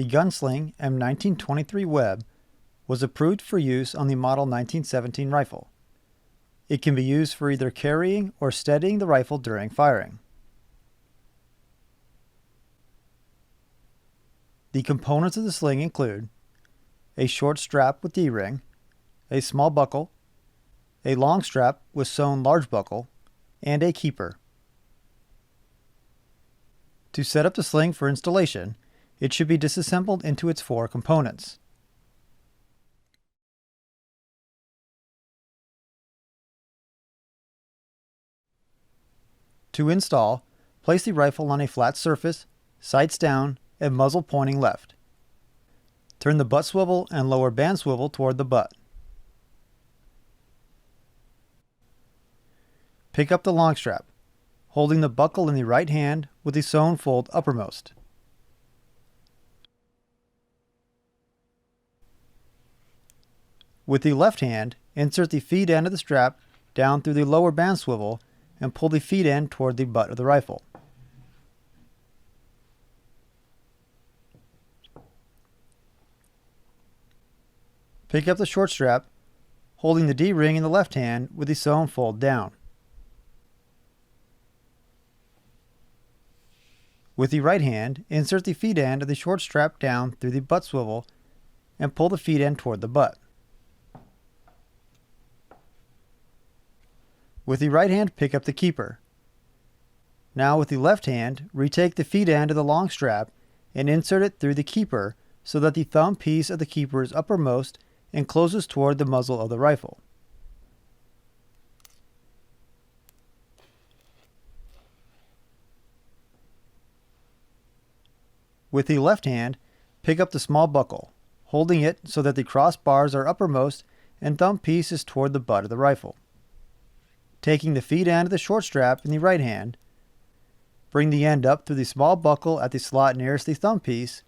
The Gun Sling M1923 Web was approved for use on the Model 1917 rifle. It can be used for either carrying or steadying the rifle during firing. The components of the sling include a short strap with D-ring, a small buckle, a long strap with sewn large buckle, and a keeper. To set up the sling for installation, it should be disassembled into its 4 components. To install, place the rifle on a flat surface, sights down, and muzzle pointing left. Turn the butt swivel and lower band swivel toward the butt. Pick up the long strap, holding the buckle in the right hand with the sewn fold uppermost. With the left hand, insert the feed end of the strap down through the lower band swivel and pull the feed end toward the butt of the rifle. Pick up the short strap, holding the D-ring in the left hand with the sewn fold down. With the right hand, insert the feed end of the short strap down through the butt swivel and pull the feed end toward the butt. With the right hand, pick up the keeper. Now with the left hand, retake the feed end of the long strap and insert it through the keeper so that the thumb piece of the keeper is uppermost and closes toward the muzzle of the rifle. With the left hand, pick up the small buckle, holding it so that the cross bars are uppermost and thumb piece is toward the butt of the rifle. Taking the feed end of the short strap in the right hand, bring the end up through the small buckle at the slot nearest the thumb piece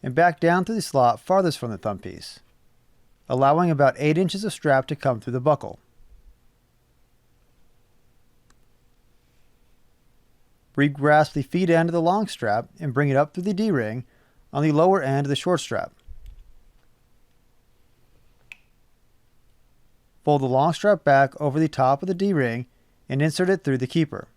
and back down through the slot farthest from the thumb piece, allowing about 8 inches of strap to come through the buckle. Re-grasp the feed end of the long strap and bring it up through the D-ring on the lower end of the short strap. Fold the long strap back over the top of the D-ring and insert it through the keeper.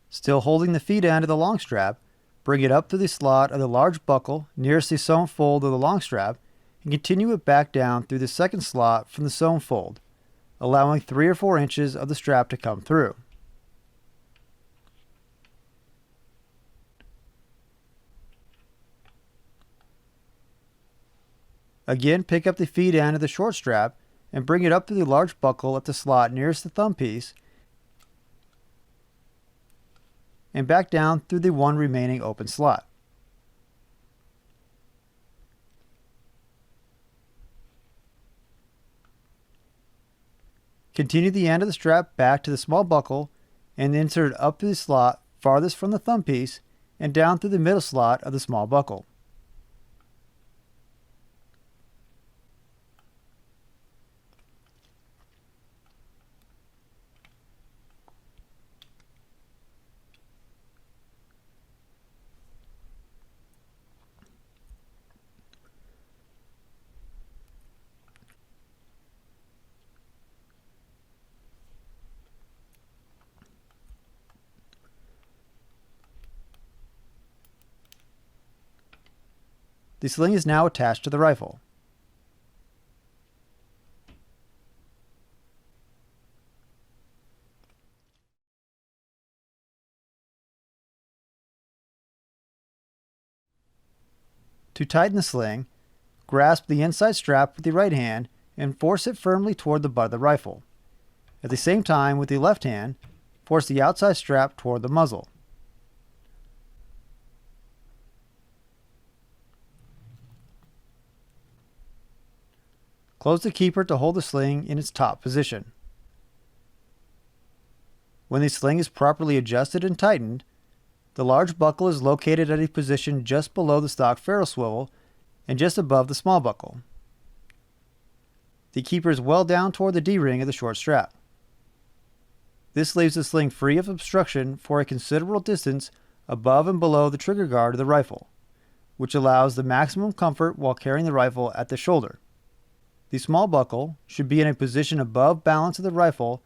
Still holding the feed end of the long strap, bring it up through the slot of the large buckle nearest the sewn fold of the long strap and continue it back down through the second slot from the sewn fold, allowing 3 or 4 inches of the strap to come through. Again, pick up the feed end of the short strap and bring it up through the large buckle at the slot nearest the thumb piece and back down through the one remaining open slot. Continue the end of the strap back to the small buckle and insert it up through the slot farthest from the thumb piece and down through the middle slot of the small buckle. The sling is now attached to the rifle. To tighten the sling, grasp the inside strap with the right hand and force it firmly toward the butt of the rifle. At the same time, with the left hand, force the outside strap toward the muzzle. Close the keeper to hold the sling in its top position. When the sling is properly adjusted and tightened, the large buckle is located at a position just below the stock ferrule swivel and just above the small buckle. The keeper is well down toward the D-ring of the short strap. This leaves the sling free of obstruction for a considerable distance above and below the trigger guard of the rifle, which allows the maximum comfort while carrying the rifle at the shoulder. The small buckle should be in a position above balance of the rifle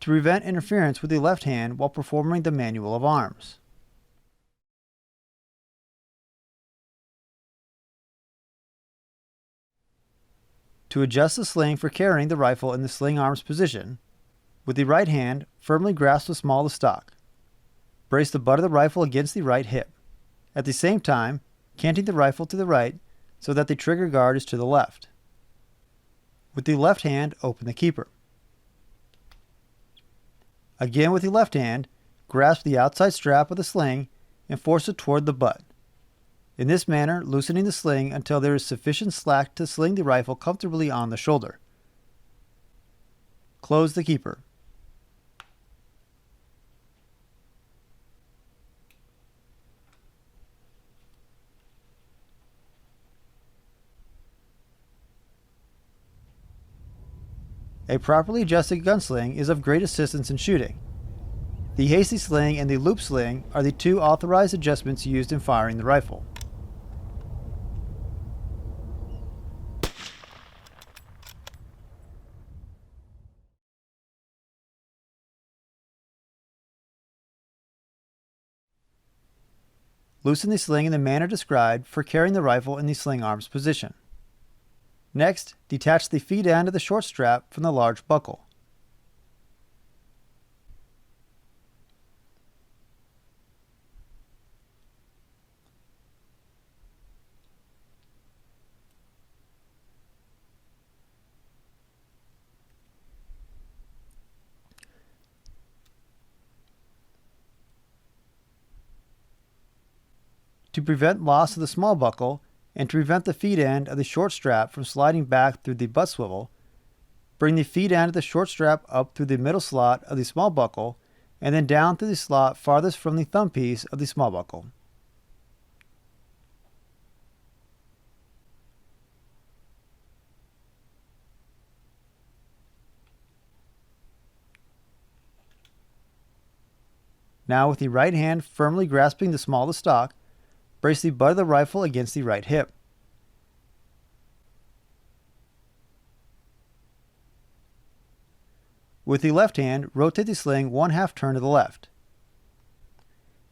to prevent interference with the left hand while performing the manual of arms. To adjust the sling for carrying the rifle in the sling arms position, with the right hand, firmly grasp the small of the stock. Brace the butt of the rifle against the right hip, at the same time canting the rifle to the right so that the trigger guard is to the left. With the left hand, open the keeper. Again with the left hand, grasp the outside strap of the sling and force it toward the butt. In this manner, loosening the sling until there is sufficient slack to sling the rifle comfortably on the shoulder. Close the keeper. A properly adjusted gun sling is of great assistance in shooting. The Hasty Sling and the Loop Sling are the two authorized adjustments used in firing the rifle. Loosen the sling in the manner described for carrying the rifle in the sling arms position. Next, detach the feed end of the short strap from the large buckle. To prevent loss of the small buckle, and to prevent the feed end of the short strap from sliding back through the butt swivel, bring the feed end of the short strap up through the middle slot of the small buckle and then down through the slot farthest from the thumb piece of the small buckle. Now with the right hand firmly grasping the small of the stock, brace the butt of the rifle against the right hip. With the left hand, rotate the sling 1/2 turn to the left.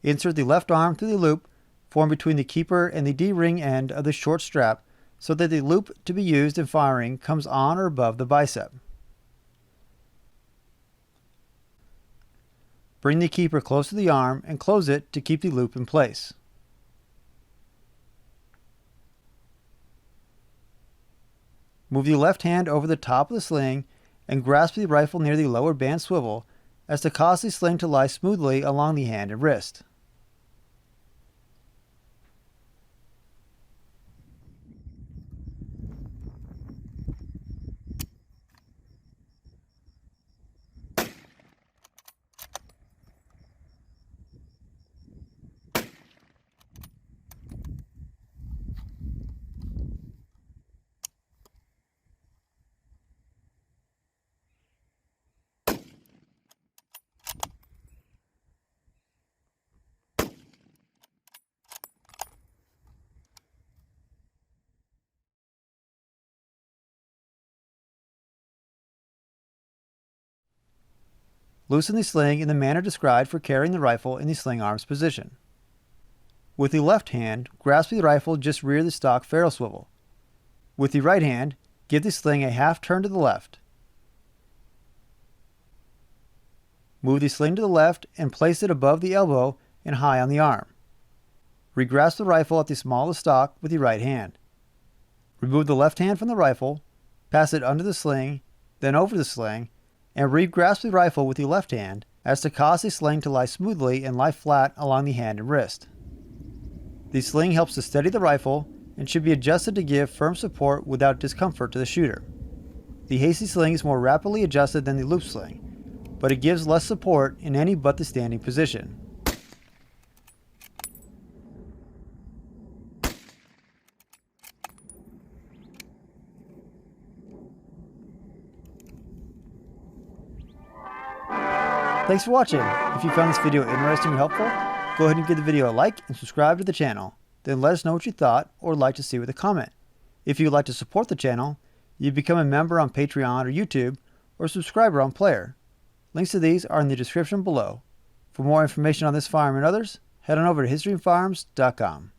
Insert the left arm through the loop formed between the keeper and the D-ring end of the short strap so that the loop to be used in firing comes on or above the bicep. Bring the keeper close to the arm and close it to keep the loop in place. Move the left hand over the top of the sling and grasp the rifle near the lower band swivel as to cause the sling to lie smoothly along the hand and wrist. Loosen the sling in the manner described for carrying the rifle in the sling arms position. With the left hand, grasp the rifle just rear of the stock ferrule swivel. With the right hand, give the sling a 1/2 turn to the left. Move the sling to the left and place it above the elbow and high on the arm. Regrasp the rifle at the small of the stock with the right hand. Remove the left hand from the rifle, pass it under the sling, then over the sling, and re-grasp the rifle with the left hand as to cause the sling to lie smoothly and lie flat along the hand and wrist. The sling helps to steady the rifle and should be adjusted to give firm support without discomfort to the shooter. The Hasty Sling is more rapidly adjusted than the Loop Sling, but it gives less support in any but the standing position. Thanks for watching. If you found this video interesting or helpful, go ahead and give the video a like and subscribe to the channel. Then let us know what you thought or like to see with a comment. If you would like to support the channel, you become a member on Patreon or YouTube, or a subscriber on Player. Links to these are in the description below. For more information on this firearm and others, head on over to historyandfirearms.com.